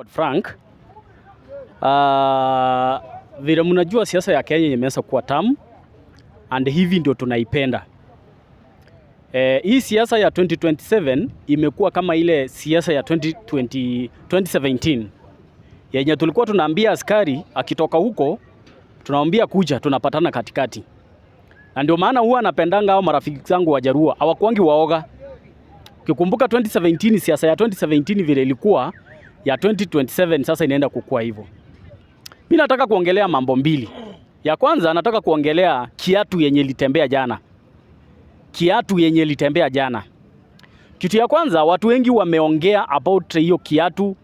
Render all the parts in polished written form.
Edward Frank. Vile mnajua siasa ya Kenya imeanza kuwa tamu and hivi ndio tunaipenda. Hii siasa ya 2027 imekuwa kama ile siasa ya 2017 yenye tulikuwa tunaambia askari akitoka huko tunaambia kuja tunapatana katikati. Na ndio maana huwa napendanga hao marafiki zangu wa Jaluo hawakuangi waoga. Ukikumbuka 2017 siasa ya 2017 vile ilikuwa ya 2027 sasa inaenda kukua hivyo. Mimi nataka kuongelea mambo mbili. Ya kwanza nataka kuongelea kiatu yenye litembea jana. Kiatu yenye litembea jana. Kitu ya kwanza watu wengi wameongea about hiyo kiatu,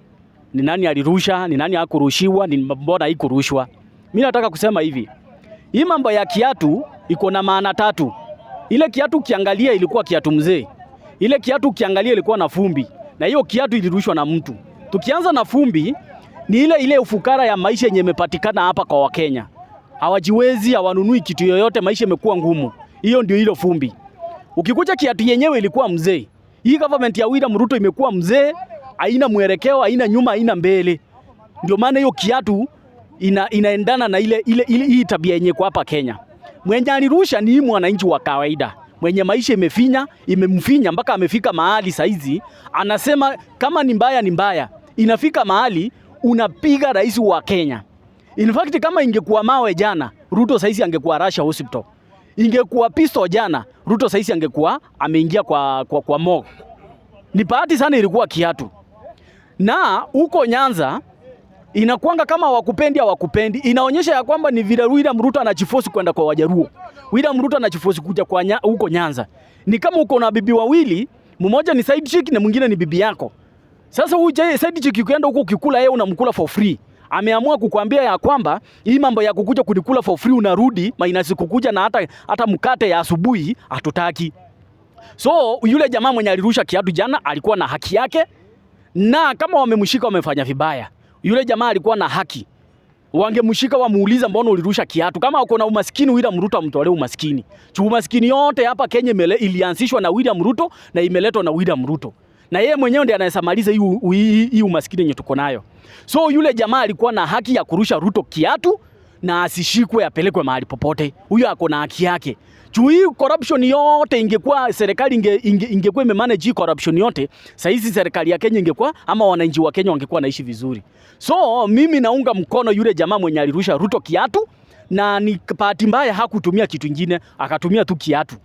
ni nani alirusha, ni nani hakurushiwa, ni mbona haikurushwa. Mimi nataka kusema hivi. Hii mambo ya kiatu iko na maana tatu. Ile kiatu ukiangalia ilikuwa kiatu mzee. Ile kiatu ukiangalia ilikuwa na fumbi. Na hiyo kiatu ilirushwa na mtu. Tukianza na fumbi ni ile ufukara ya maisha yenye imepatikana hapa kwa Wakenya. Hawajiwezi, hawanunui kitu yoyote, maisha imekuwa ngumu. Hiyo ndio hilo fumbi. Ukikuja kiatu yenyewe ilikuwa mzee. Hii government ya William Ruto imekuwa mzee, haina mwelekeo, haina nyuma, haina mbele. Ndio maana hiyo kiatu inaendana na ile tabia yenye kwa hapa Kenya. Mwenye alirusha ni mwananchi wa kawaida. Mwenye maisha imemfinya mpaka amefika mahali saizi anasema kama ni mbaya ni mbaya. Inafika mahali unapiga rais wa Kenya. In fact kama ingekuwa mawe jana, Ruto saizi angekuwa Russia Hospital. Ingekuwa pistol jana, Ruto saizi angekuwa ameingia kwa morgue. Ni bahati sana ilikuwa kiatu. Na huko Nyanza inakuanga kama wakupendi au wakupendi, inaonyesha ya kwamba ni vile William Ruto anajiforce kwenda kwa Wajaluo. William Ruto anajiforce kuja kwa huko Nyanza. Ni kama uko na bibi wawili, mmoja ni side chick na mwingine ni bibi yako. Sasa huyu side chick ukienda huko ukikula yeye unamkula for free. Ameamua kukuambia ya kwamba hii mambo ya kukuja kunikula for free unarudi, minus kukuja na hata mkate ya asubuhi hatutaki. So yule jamaa mwenye alirusha kiatu jana alikuwa na haki yake, na kama wamemshika wamefanya vibaya. Yule jamaa alikuwa na haki. Wangemshika wamuuliza mbona ulirusha kiatu. Kama uko na umaskini William Ruto amtolee umaskini. Umaskini yote hapa Kenya ilianzishwa na William Ruto na imeletwa na William Ruto. Na yeye mwenyewe ndiye anayesamaliza hii umaskini yenye tuko nayo. So yule jamaa alikuwa na haki ya kurusha Ruto kiatu na asishikwe apelekwe mahali popote. Huyo ako na haki yake. Hii corruption yote ingekuwa serikali ingekuwa imemanage corruption yote, sasa hizi serikali ya Kenya ingekuwa ama wananchi wa Kenya wangekuwa naishi vizuri. So mimi naunga mkono yule jamaa mwenye alirusha Ruto kiatu, na ni bahati mbaya hakutumia kitu kingine, akatumia tu kiatu.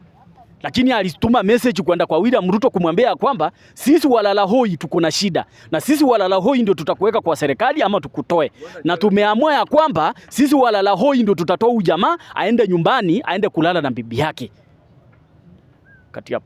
Lakini alituma message kwenda kwa William Ruto kumwambia kwamba sisi walala hoi tuko na shida, na sisi walala hoi ndio tutakuweka kwa serikali ama tukutoe. Na tumeamua ya kwamba sisi walala hoi ndio tutatoa ujamaa aende nyumbani, aende kulala na bibi yake. Kati hapo